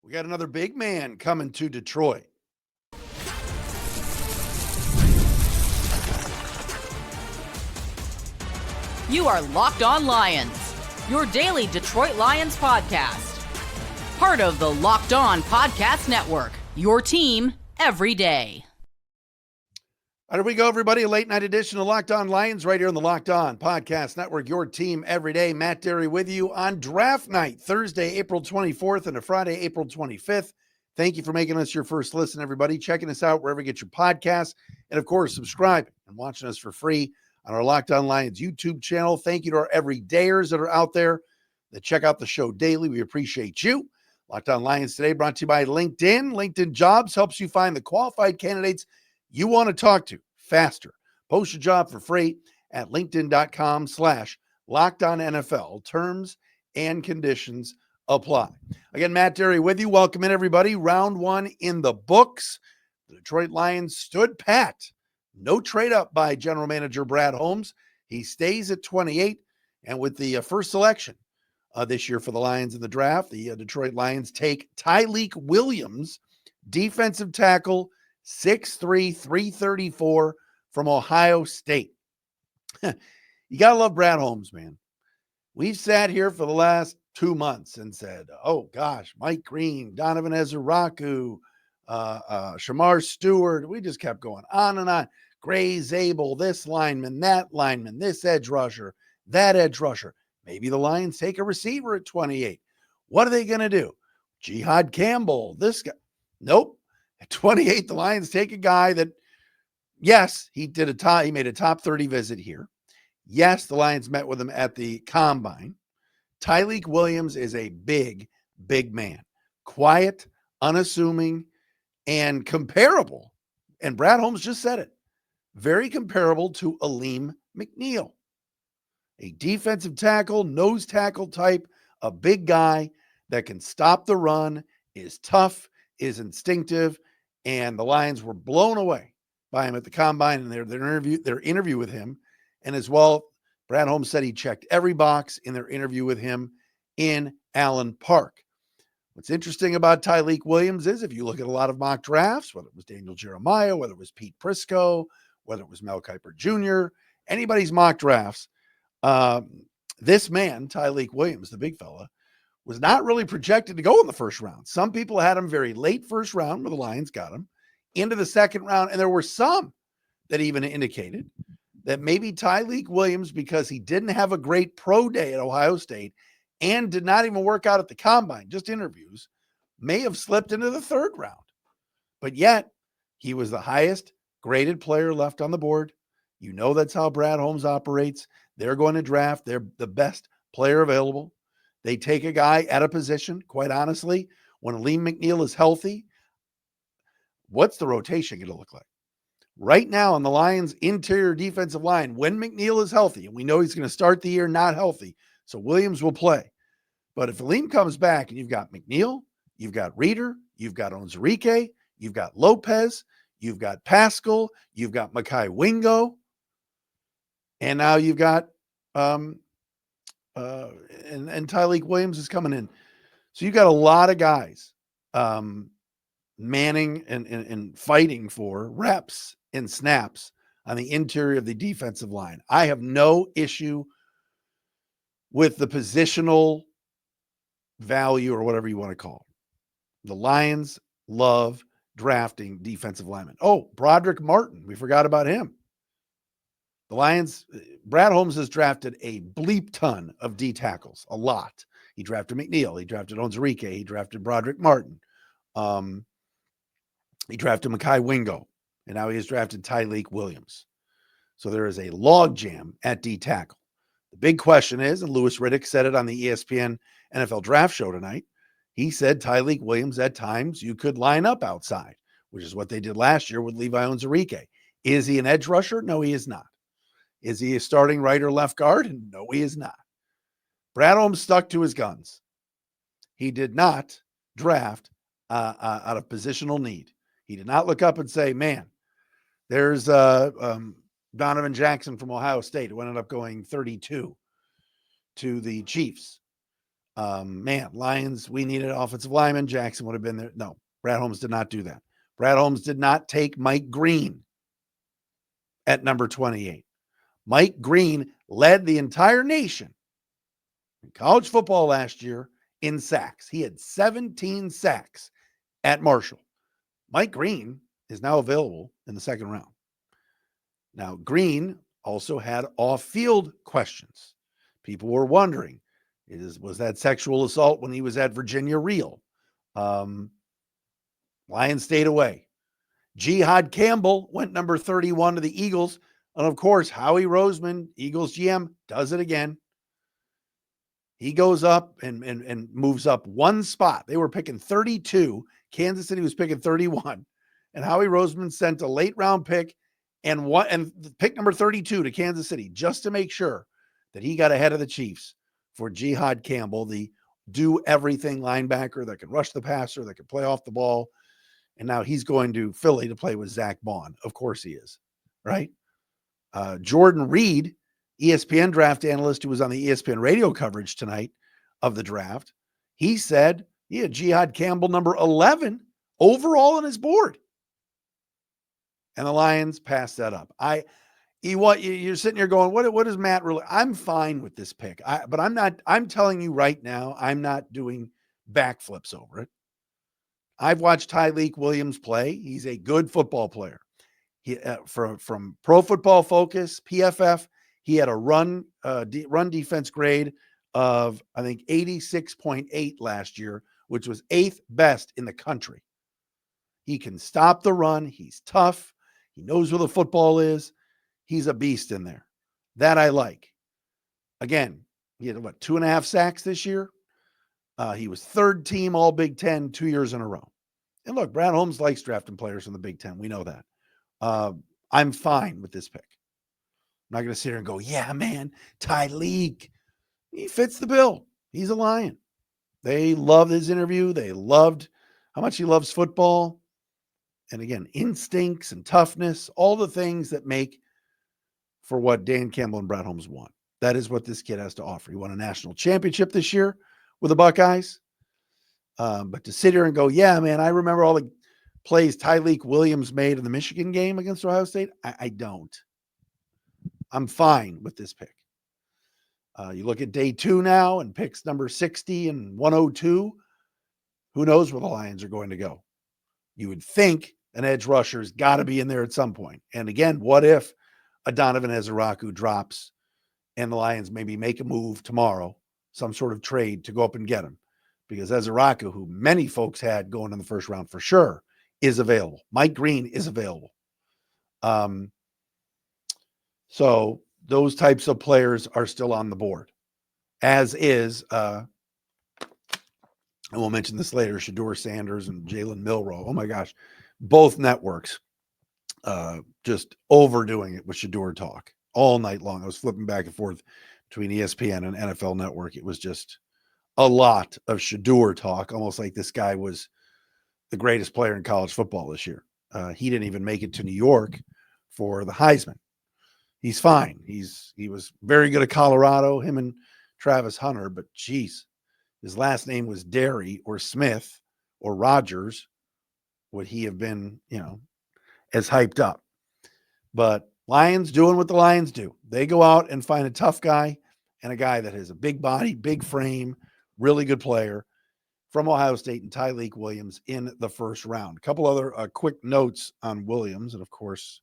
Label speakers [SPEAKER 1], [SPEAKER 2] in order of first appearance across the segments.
[SPEAKER 1] We got another big man coming to Detroit.
[SPEAKER 2] You are Locked On Lions, your daily Detroit Lions podcast. Part of the Locked On Podcast Network, your team every day.
[SPEAKER 1] All right, here we go, everybody. A late night edition of Locked On Lions right here on the Locked On Podcast Network, your team every day. Matt Derry with you on draft night, Thursday, April 24th and a Friday, April 25th. Thank you for making us your first listen, everybody. Checking us out wherever you get your podcasts. And, of course, subscribing and watching us for free on our Locked On Lions YouTube channel. Thank you to our everydayers that are out there that check out the show daily. We appreciate you. Locked On Lions today brought to you by LinkedIn. LinkedIn Jobs helps you find the qualified candidates you want to talk to faster. Post your job for free at linkedin.com/LockedOnNFL. Terms and conditions apply. Again, Matt Derry with you. Welcome in, everybody. Round one in the books. The Detroit Lions stood pat. No trade up by general manager Brad Holmes. He stays at 28. And with the first selection this year for the Lions in the draft, the Detroit Lions take Tyleik Williams, defensive tackle, 6'3", 334 from Ohio State. You got to love Brad Holmes, man. We've sat here for the last 2 months and said, oh, gosh, Mike Green, Donovan Ezeraku, Shamar Stewart. We just kept going on and on. Gray Zabel, this lineman, that lineman, this edge rusher, that edge rusher. Maybe the Lions take a receiver at 28. What are they going to do? Jihad Campbell, this guy. Nope. At 28, the Lions take a guy that, yes, he made a top 30 visit here. Yes, the Lions met with him at the Combine. Tyleik Williams is a big, big man. Quiet, unassuming, and comparable. And Brad Holmes just said it. Very comparable to Alim McNeill. A defensive tackle, nose tackle type, a big guy that can stop the run, is tough, is instinctive, and the Lions were blown away by him at the Combine and their interview with him. And as well, Brad Holmes said he checked every box in their interview with him in Allen Park. What's interesting about Tyleik Williams is if you look at a lot of mock drafts, whether it was Daniel Jeremiah, whether it was Pete Prisco, whether it was Mel Kiper Jr., anybody's mock drafts, this man, Tyleik Williams, the big fella, was not really projected to go in the first round. Some people had him very late first round, where the Lions got him into the second round. And there were some that even indicated that maybe Tyleik Williams, because he didn't have a great pro day at Ohio State and did not even work out at the Combine, just interviews, may have slipped into the third round. But yet, he was the highest graded player left on the board. You know that's how Brad Holmes operates. They're going to draft. They're the best player available. They take a guy at a position, quite honestly. When Alim McNeill is healthy, what's the rotation going to look like? Right now on the Lions' interior defensive line, when McNeill is healthy, and we know he's going to start the year not healthy, so Williams will play. But if Alim comes back and you've got McNeill, you've got Reeder, you've got Onwuzurike, you've got Lopez, you've got Pascal, you've got Mekhi Wingo, and now you've got and Tyleik Williams is coming in. So you've got a lot of guys manning and fighting for reps and snaps on the interior of the defensive line. I have no issue with the positional value or whatever you want to call it. The Lions love drafting defensive linemen. Oh, Broderick Martin. We forgot about him. The Lions, Brad Holmes has drafted a bleep ton of D tackles, a lot. He drafted McNeill. He drafted Onwuzurike. He drafted Broderick Martin. He drafted Mekhi Wingo. And now he has drafted Tyleik Williams. So there is a logjam at D tackle. The big question is, and Louis Riddick said it on the ESPN NFL Draft Show tonight, he said Tyleik Williams at times you could line up outside, which is what they did last year with Levi Onwuzurike. Is he an edge rusher? No, he is not. Is he a starting right or left guard? No, he is not. Brad Holmes stuck to his guns. He did not draft out of positional need. He did not look up and say, man, there's Donovan Jackson from Ohio State who ended up going 32 to the Chiefs. Man, Lions, we needed offensive lineman. Jackson would have been there. No, Brad Holmes did not do that. Brad Holmes did not take Mike Green at number 28. Mike Green led the entire nation in college football last year in sacks. He had 17 sacks at Marshall. Mike Green is now available in the second round. Now, Green also had off-field questions. People were wondering, was that sexual assault when he was at Virginia real? Lions stayed away. Jihad Campbell went number 31 to the Eagles. And of course, Howie Roseman, Eagles GM, does it again. He goes up and moves up one spot. They were picking 32. Kansas City was picking 31. And Howie Roseman sent a late round pick and pick number 32 to Kansas City just to make sure that he got ahead of the Chiefs for Jihad Campbell, the do everything linebacker that can rush the passer, that can play off the ball. And now he's going to Philly to play with Zach Bond. Of course he is, right? Jordan Reed, ESPN draft analyst who was on the ESPN radio coverage tonight of the draft, he said he had Jihad Campbell number 11 overall on his board. And the Lions passed that up. You're sitting here going, what is Matt really? I'm fine with this pick. But I'm telling you right now, I'm not doing backflips over it. I've watched Tyleik Williams play. He's a good football player. He from Pro Football Focus, PFF, he had a run defense grade of, I think, 86.8 last year, which was 8th best in the country. He can stop the run. He's tough. He knows where the football is. He's a beast in there. That I like. Again, he had 2.5 sacks this year. He was third team All Big Ten 2 years in a row. And look, Brad Holmes likes drafting players from the Big Ten. We know that. I'm fine with this pick. I'm not going to sit here and go, yeah, man, Tyleik. He fits the bill. He's a Lion. They loved his interview. They loved how much he loves football. And again, instincts and toughness, all the things that make for what Dan Campbell and Brad Holmes want. That is what this kid has to offer. He won a national championship this year with the Buckeyes. But to sit here and go, yeah, man, I remember all the plays Tyleik Williams made in the Michigan game against Ohio State. I don't. I'm fine with this pick. You look at day 2 now and picks number 60 and 102. Who knows where the Lions are going to go? You would think an edge rusher's got to be in there at some point. And again, what if a Donovan Ezeraku drops and the Lions maybe make a move tomorrow, some sort of trade to go up and get him? Because Ezeraku, who many folks had going in the first round for sure, is available. Mike Green is available. So those types of players are still on the board, as is, and we'll mention this later, Shedeur Sanders and Jalen Milroe. Oh my gosh, both networks just overdoing it with Shedeur talk all night long. I was flipping back and forth between ESPN and NFL Network. It was just a lot of Shedeur talk, almost like this guy was the greatest player in college football this year. He didn't even make it to New York for the Heisman. He's fine. He was very good at Colorado, him and Travis Hunter, but geez, his last name was Derry or Smith or Rogers. Would he have been, as hyped up? But Lions doing what the Lions do. They go out and find a tough guy and a guy that has a big body, big frame, really good player from Ohio State, and Tyleik Williams in the first round. A couple other quick notes on Williams. And of course,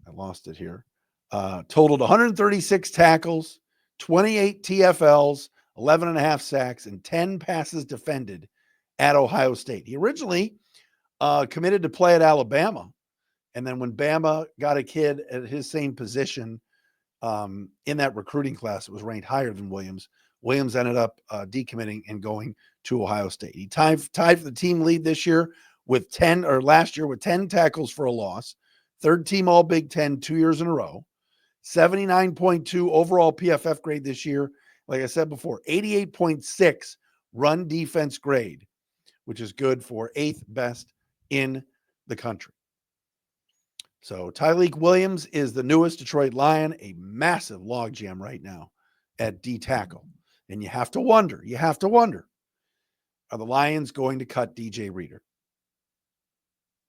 [SPEAKER 1] I lost it here. Totaled 136 tackles, 28 TFLs, 11.5 sacks, and 10 passes defended at Ohio State. He originally committed to play at Alabama. And then when Bama got a kid at his same position in that recruiting class, it was ranked higher than Williams. Williams ended up decommitting and going to Ohio State. He tied for the team lead this year with last year with 10 tackles for a loss. Third team All Big Ten 2 years in a row. 79.2 overall PFF grade this year. Like I said before, 88.6 run defense grade, which is good for 8th best in the country. So Tyleik Williams is the newest Detroit Lion, a massive logjam right now at D tackle. And you have to wonder, are the Lions going to cut DJ Reader?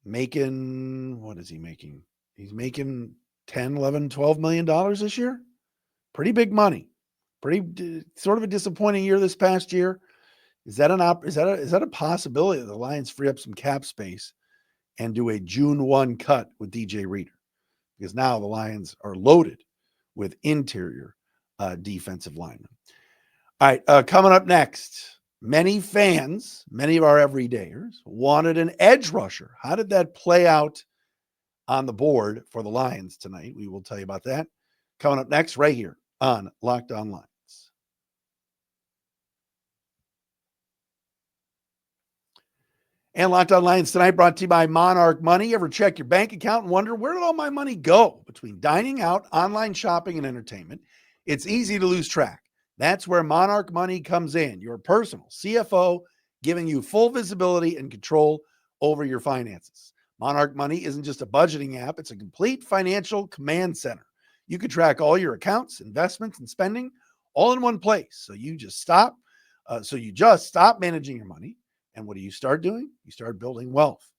[SPEAKER 1] What is he making? He's making 10, 11, 12 million dollars this year. Pretty big money. Pretty sort of a disappointing year this past year. Is that a possibility that the Lions free up some cap space and do a June 1 cut with DJ Reader? Because now the Lions are loaded with interior defensive linemen. All right, coming up next, many fans, many of our everydayers wanted an edge rusher. How did that play out on the board for the Lions tonight? We will tell you about that coming up next right here on Locked On Lions. And Locked On Lions tonight brought to you by Monarch Money. Ever check your bank account and wonder, where did all my money go? Between dining out, online shopping, and entertainment, it's easy to lose track. That's where Monarch Money comes in, your personal CFO, giving you full visibility and control over your finances. Monarch Money isn't just a budgeting app, it's a complete financial command center. You can track all your accounts, investments, and spending all in one place. So you just stop managing your money. And what do you start doing? You start building wealth.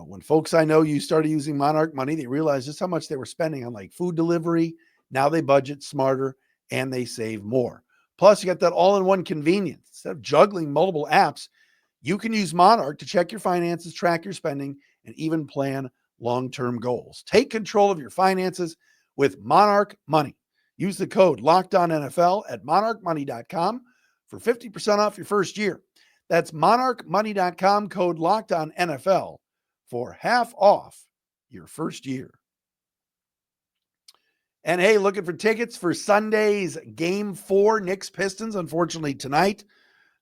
[SPEAKER 1] When folks I know you started using Monarch Money, they realized just how much they were spending on like food delivery. Now they budget smarter and they save more. Plus, you got that all-in-one convenience. Instead of juggling multiple apps, you can use Monarch to check your finances, track your spending, and even plan long-term goals. Take control of your finances with Monarch Money. Use the code LOCKEDONNFL at monarchmoney.com for 50% off your first year. That's monarchmoney.com, code LOCKEDONNFL for half off your first year. And hey, looking for tickets for Sunday's Game 4, Knicks Pistons. Unfortunately, tonight,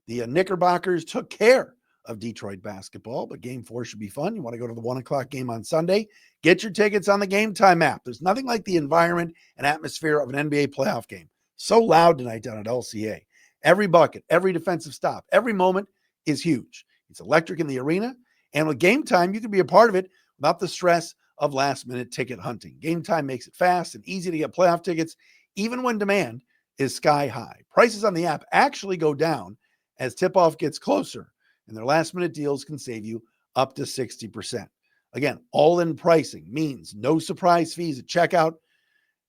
[SPEAKER 1] the Knickerbockers took care of Detroit basketball, but Game 4 should be fun. You want to go to the 1 o'clock game on Sunday? Get your tickets on the Gametime app. There's nothing like the environment and atmosphere of an NBA playoff game. So loud tonight down at LCA. Every bucket, every defensive stop, every moment is huge. It's electric in the arena. And with Gametime, you can be a part of it without the stress of last-minute ticket hunting. Gametime makes it fast and easy to get playoff tickets, even when demand is sky high. Prices on the app actually go down as tip-off gets closer, and their last-minute deals can save you up to 60%. Again, all-in pricing means no surprise fees at checkout.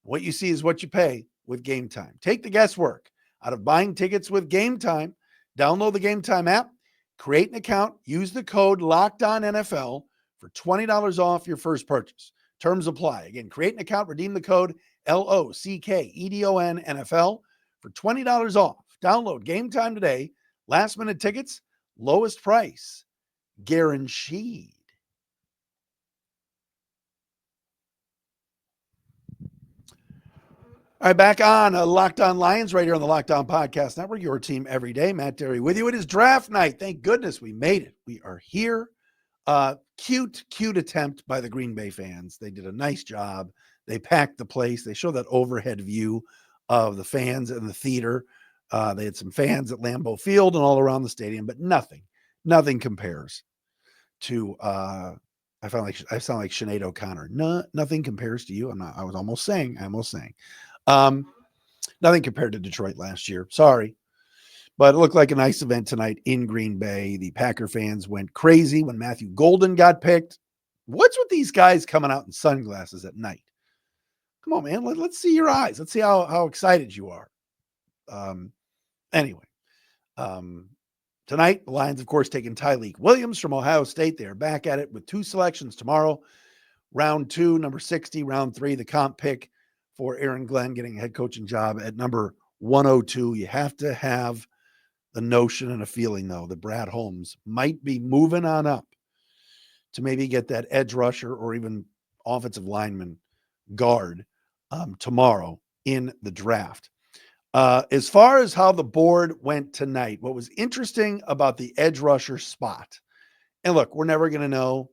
[SPEAKER 1] What you see is what you pay with Gametime. Take the guesswork out of buying tickets with Gametime. Download the Gametime app, create an account, use the code LOCKEDONNFL for $20 off your first purchase. Terms apply. Again, create an account, redeem the code LOCKEDONNFL for $20 off. Download Gametime today. Last minute tickets, lowest price, guaranteed. All right, back on Locked On Lions right here on the Locked On Podcast Network, your team every day. Matt Derry with you. It is draft night. Thank goodness we made it. We are here. Cute attempt by the Green Bay fans. They did a nice job. They packed the place. They show that overhead view of the fans in the theater. They had some fans at Lambeau Field and all around the stadium, but nothing compares to I sound like Sinead O'Connor. Nothing compares to you. I was almost saying. Nothing compared to Detroit last year. Sorry. But it looked like a nice event tonight in Green Bay. The Packer fans went crazy when Matthew Golden got picked. What's with these guys coming out in sunglasses at night? Come on, man. Let's see your eyes. Let's see how excited you are. Anyway, tonight, the Lions, of course, taking Tyleik Williams from Ohio State. They're back at it with 2 selections tomorrow. Round 2, number 60. Round 3, the comp pick for Aaron Glenn getting a head coaching job at number 102. You have to have the notion and a feeling, though, that Brad Holmes might be moving on up to maybe get that edge rusher or even offensive lineman guard tomorrow in the draft. As far as how the board went tonight, what was interesting about the edge rusher spot, and look, we're never going to know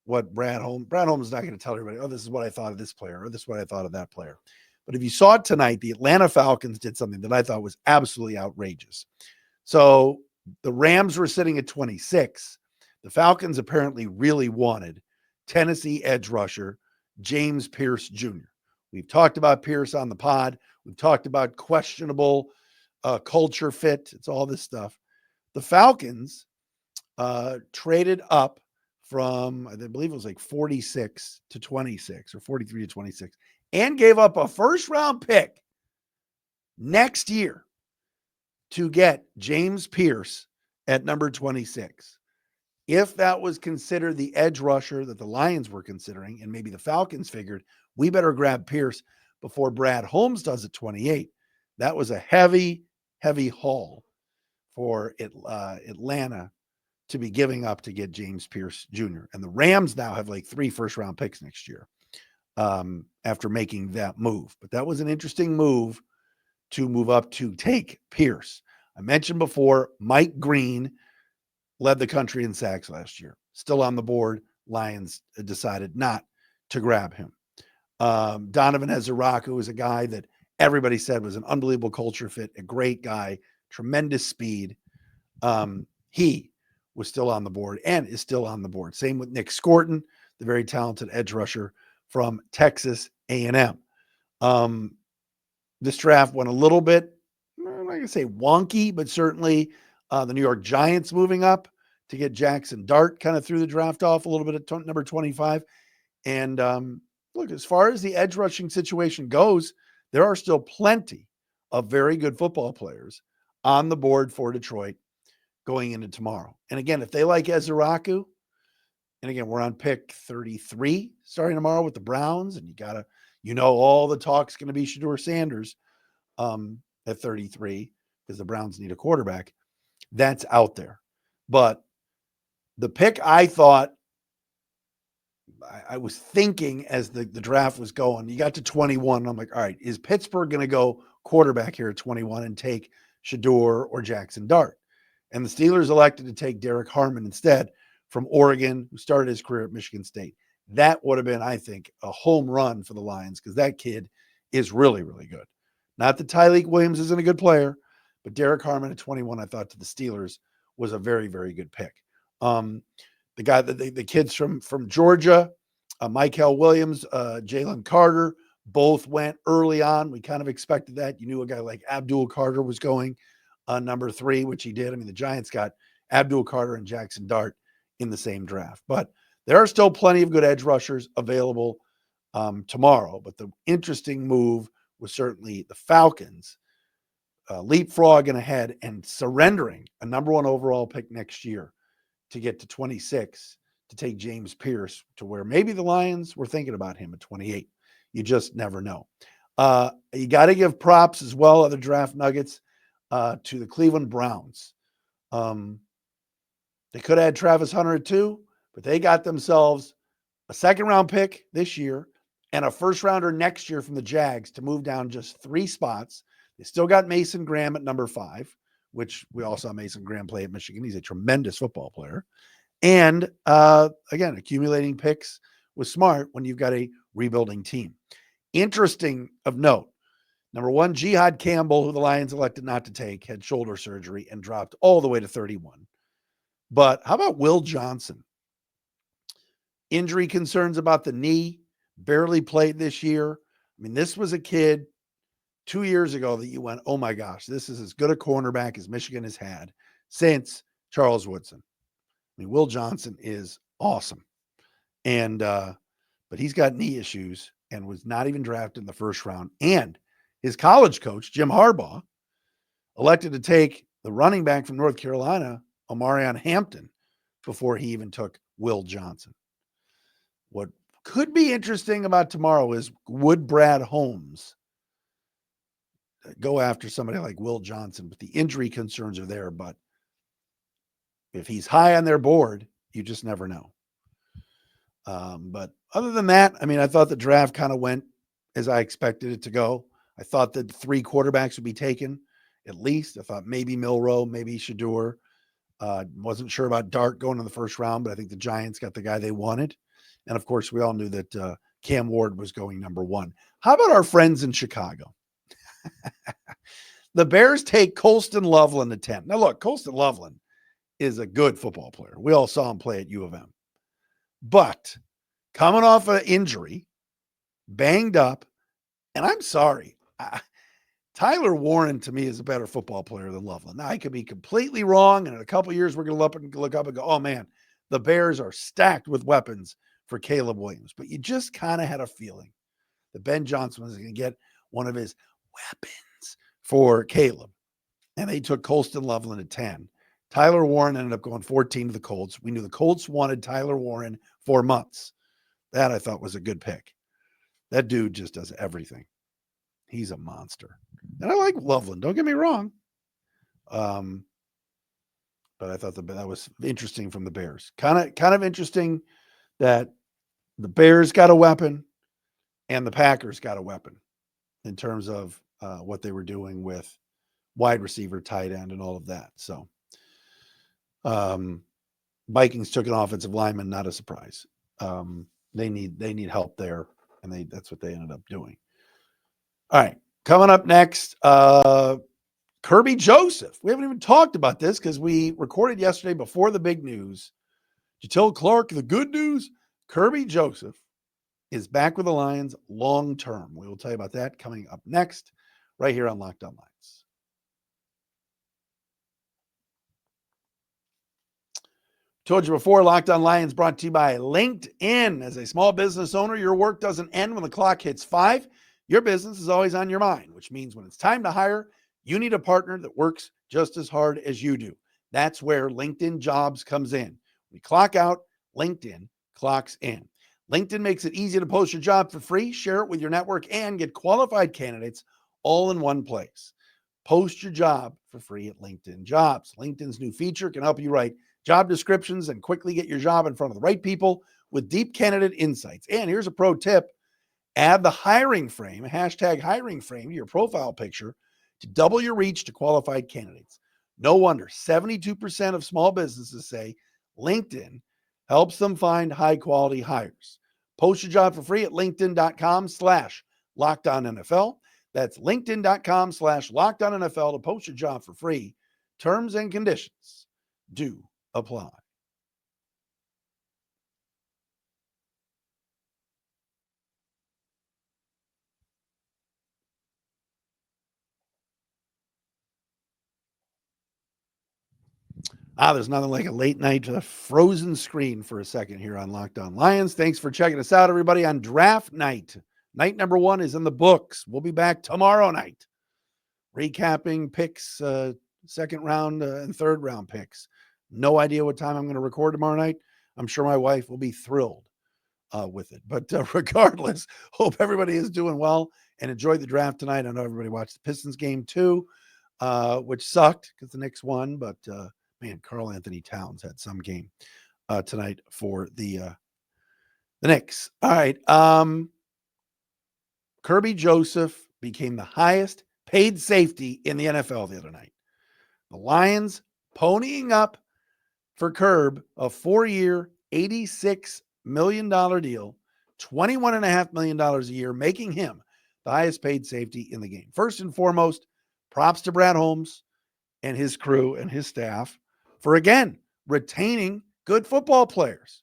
[SPEAKER 1] what Brad Holmes is not going to tell everybody, oh, this is what I thought of this player, or this is what I thought of that player. But if you saw it tonight, the Atlanta Falcons did something that I thought was absolutely outrageous. So the Rams were sitting at 26. The Falcons apparently really wanted Tennessee edge rusher James Pierce Jr. We've talked about Pierce on the pod. We've talked about questionable culture fit. It's all this stuff. The Falcons traded up from, I believe it was like 46 to 26 or 43 to 26, and gave up a first-round pick next year to get James Pierce at number 26. If that was considered the edge rusher that the Lions were considering, and maybe the Falcons figured, we better grab Pierce before Brad Holmes does at 28, that was a heavy, heavy haul for Atlanta to be giving up to get James Pierce Jr. And the Rams now have like 3 first-round picks next year after making that move. But that was an interesting move to move up to take Pierce. I mentioned before, Mike Green led the country in sacks last year. Still on the board. Lions decided not to grab him. Donovan Ezeraku is a guy that everybody said was an unbelievable culture fit, a great guy, tremendous speed. He was still on the board and is still on the board. Same with Nick Scorton, the very talented edge rusher from Texas A&M. This draft went a little bit, I'm not going to say wonky, but certainly the New York Giants moving up to get Jackson Dart kind of threw the draft off a little bit at number 25. And look, as far as the edge rushing situation goes, there are still plenty of very good football players on the board for Detroit going into tomorrow. And again, if they like Ezeraku, and again, we're on pick 33 starting tomorrow with the Browns, and all the talk's going to be Shedeur Sanders at 33 because the Browns need a quarterback. That's out there. But the pick I thought, I was thinking as the draft was going, you got to 21. And I'm like, all right, is Pittsburgh going to go quarterback here at 21 and take Shedeur or Jackson Dart? And the Steelers elected to take Derek Harmon instead from Oregon, who started his career at Michigan State. That would have been, I think, a home run for the Lions because that kid is really, really good. Not that Tyleik Williams isn't a good player, but Derek Harmon at 21, I thought to the Steelers was a very, very good pick. The guy that the kids from Georgia, Michael Williams, Jalen Carter, both went early on. We kind of expected that. You knew a guy like Abdul Carter was going number 3, which he did. I mean, the Giants got Abdul Carter and Jackson Dart in the same draft. But there are still plenty of good edge rushers available tomorrow. But the interesting move was certainly the Falcons leapfrogging ahead and surrendering a number 1 overall pick next year to get to 26 to take James Pierce, to where maybe the Lions were thinking about him at 28. You just never know. You got to give props as well, other draft nuggets, to the Cleveland Browns. They could have had Travis Hunter at 2, but they got themselves a second-round pick this year and a first-rounder next year from the Jags to move down just 3 spots. They still got Mason Graham at number 5, which we all saw Mason Graham play at Michigan. He's a tremendous football player. And again, accumulating picks was smart when you've got a rebuilding team. Interesting of note, number 1, Jihad Campbell, who the Lions elected not to take, had shoulder surgery and dropped all the way to 31. But how about Will Johnson? Injury concerns about the knee, barely played this year. I mean, this was a kid 2 years ago that you went, oh my gosh, this is as good a cornerback as Michigan has had since Charles Woodson. I mean, Will Johnson is awesome. And, but he's got knee issues and was not even drafted in the first round. And his college coach, Jim Harbaugh, elected to take the running back from North Carolina, Omarion Hampton, before he even took Will Johnson. What could be interesting about tomorrow is, would Brad Holmes go after somebody like Will Johnson? But the injury concerns are there. But if he's high on their board, you just never know. But other than that, I mean, I thought the draft kind of went as I expected it to go. I thought that 3 quarterbacks would be taken at least. I thought maybe Milroe, maybe Shedeur. Wasn't sure about Dart going in the first round, but I think the Giants got the guy they wanted. And of course, we all knew that Cam Ward was going number 1. How about our friends in Chicago? The Bears take Colston Loveland at 10. Now look, Colston Loveland is a good football player. We all saw him play at U of M. But coming off an injury, banged up, and I'm sorry, Tyler Warren, to me, is a better football player than Loveland. Now, I could be completely wrong, and in a couple of years, we're going to look up and go, oh, man, the Bears are stacked with weapons for Caleb Williams. But you just kind of had a feeling that Ben Johnson was going to get one of his weapons for Caleb. And they took Colston Loveland at 10. Tyler Warren ended up going 14 to the Colts. We knew the Colts wanted Tyler Warren for months. That, I thought, was a good pick. That dude just does everything. He's a monster. And I like Loveland. Don't get me wrong. But I thought that was interesting from the Bears. Kind of interesting that the Bears got a weapon and the Packers got a weapon in terms of what they were doing with wide receiver, tight end, and all of that. So Vikings took an offensive lineman, not a surprise. They need help there, and that's what they ended up doing. All right, coming up next, Kerby Joseph. We haven't even talked about this because we recorded yesterday before the big news. Did you tell Clark the good news? Kerby Joseph is back with the Lions long term. We will tell you about that coming up next, right here on Locked On Lions. Told you before, Locked On Lions brought to you by LinkedIn. As a small business owner, your work doesn't end when the clock hits 5. Your business is always on your mind, which means when it's time to hire, you need a partner that works just as hard as you do. That's where LinkedIn Jobs comes in. When you clock out, LinkedIn clocks in. LinkedIn makes it easy to post your job for free, share it with your network, and get qualified candidates all in one place. Post your job for free at LinkedIn Jobs. LinkedIn's new feature can help you write job descriptions and quickly get your job in front of the right people with deep candidate insights. And here's a pro tip. Add the hiring frame, hashtag hiring frame, to your profile picture to double your reach to qualified candidates. No wonder 72% of small businesses say LinkedIn helps them find high-quality hires. Post your job for free at linkedin.com/LockedOnNFL. That's linkedin.com/LockedOnNFL to post your job for free. Terms and conditions do apply. There's nothing like a late night frozen screen for a second here on Locked On Lions. Thanks for checking us out, everybody, on draft night. Night number 1 is in the books. We'll be back tomorrow night, recapping picks, second round and third round picks. No idea what time I'm going to record tomorrow night. I'm sure my wife will be thrilled with it. But regardless, hope everybody is doing well and enjoyed the draft tonight. I know everybody watched the Pistons game too, which sucked because the Knicks won, but man, Karl Anthony Towns had some game tonight for the Knicks. All right. Kerby Joseph became the highest paid safety in the NFL the other night. The Lions ponying up for Kerb a 4-year, $86 million deal, $21.5 million a year, making him the highest paid safety in the game. First and foremost, props to Brad Holmes and his crew and his staff for, again, retaining good football players.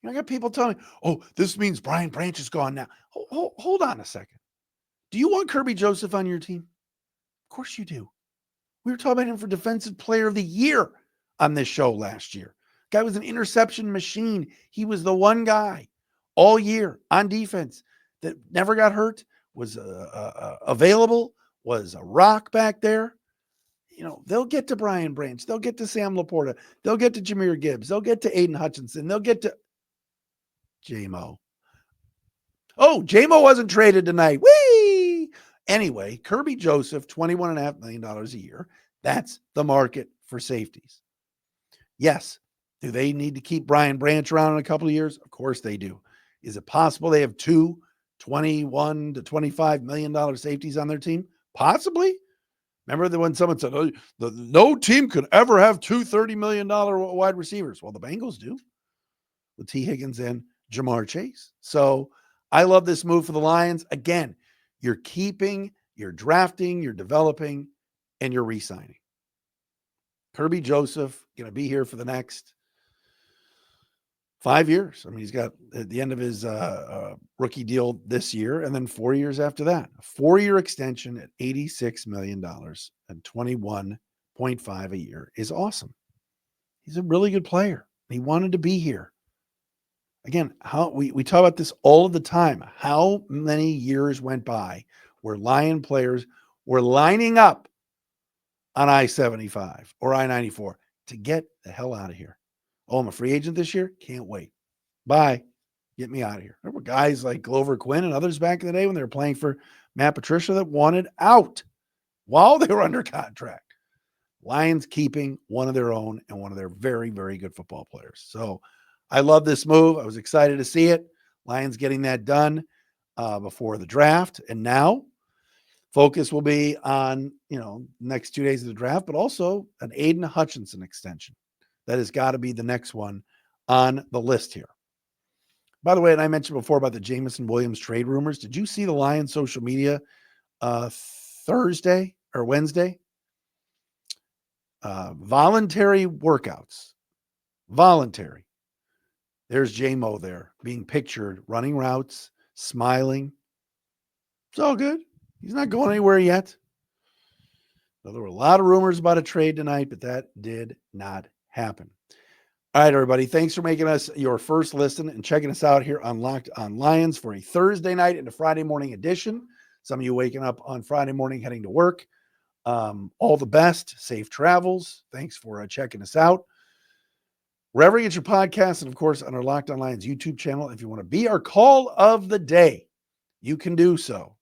[SPEAKER 1] I got people telling me, oh, this means Brian Branch is gone now. Hold on a second. Do you want Kerby Joseph on your team? Of course you do. We were talking about him for Defensive Player of the Year on this show last year. Guy was an interception machine. He was the one guy all year on defense that never got hurt, was available, was a rock back there. You know, they'll get to Brian Branch. They'll get to Sam Laporta. They'll get to Jahmyr Gibbs. They'll get to Aiden Hutchinson. They'll get to J-Mo. Oh, J-Mo wasn't traded tonight. Whee! Anyway, Kerby Joseph, $21.5 million a year. That's the market for safeties. Yes. Do they need to keep Brian Branch around in a couple of years? Of course they do. Is it possible they have 2 $21 to $25 million safeties on their team? Possibly. Remember when someone said, oh, no team could ever have 2 $30 million wide receivers? Well, the Bengals do with T. Higgins and Jamar Chase. So I love this move for the Lions. Again, you're keeping, you're drafting, you're developing, and you're re-signing. Kerby Joseph going to be here for the next 5 years. I mean, he's got at the end of his rookie deal this year and then 4 years after that. A 4-year extension at $86 million and 21.5 a year is awesome. He's a really good player. He wanted to be here. Again, how we talk about this all of the time. How many years went by where Lion players were lining up on I-75 or I-94 to get the hell out of here? Oh, I'm a free agent this year? Can't wait. Bye. Get me out of here. There were guys like Glover Quinn and others back in the day when they were playing for Matt Patricia that wanted out while they were under contract. Lions keeping one of their own and one of their very, very good football players. So I love this move. I was excited to see it. Lions getting that done before the draft. And now focus will be on, next 2 days of the draft, but also an Aiden Hutchinson extension. That has got to be the next one on the list here. By the way, and I mentioned before about the Jameson Williams trade rumors. Did you see the Lions social media Thursday or Wednesday? Voluntary workouts. Voluntary. There's J-Mo there being pictured, running routes, smiling. It's all good. He's not going anywhere yet. Now, there were a lot of rumors about a trade tonight, but that did not happen. All right, everybody. Thanks for making us your first listen and checking us out here on Locked on Lions for a Thursday night and a Friday morning edition. Some of you waking up on Friday morning, heading to work. All the best. Safe travels. Thanks for checking us out. Wherever you get your podcasts, and of course on our Locked on Lions YouTube channel. If you want to be our call of the day, you can do so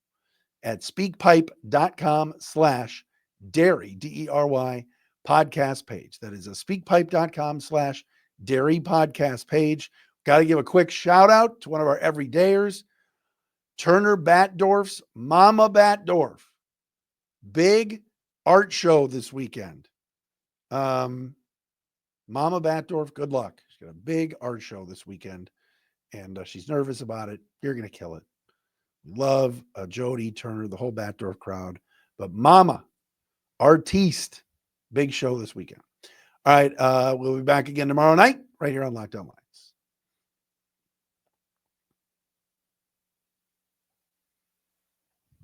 [SPEAKER 1] at speakpipe.com/Dery, D-E-R-Y, podcast page. That is a speakpipe.com/Dery podcast page. Got to give a quick shout out to one of our everydayers, Turner Batdorf's Mama Batdorf. Big art show this weekend. Mama Batdorf, good luck. She's got a big art show this weekend, and she's nervous about it. You're going to kill it. Love Jody, Turner, the whole Batdorf crowd. But Mama, artiste, big show this weekend. All right, we'll be back again tomorrow night right here on Locked On Lions.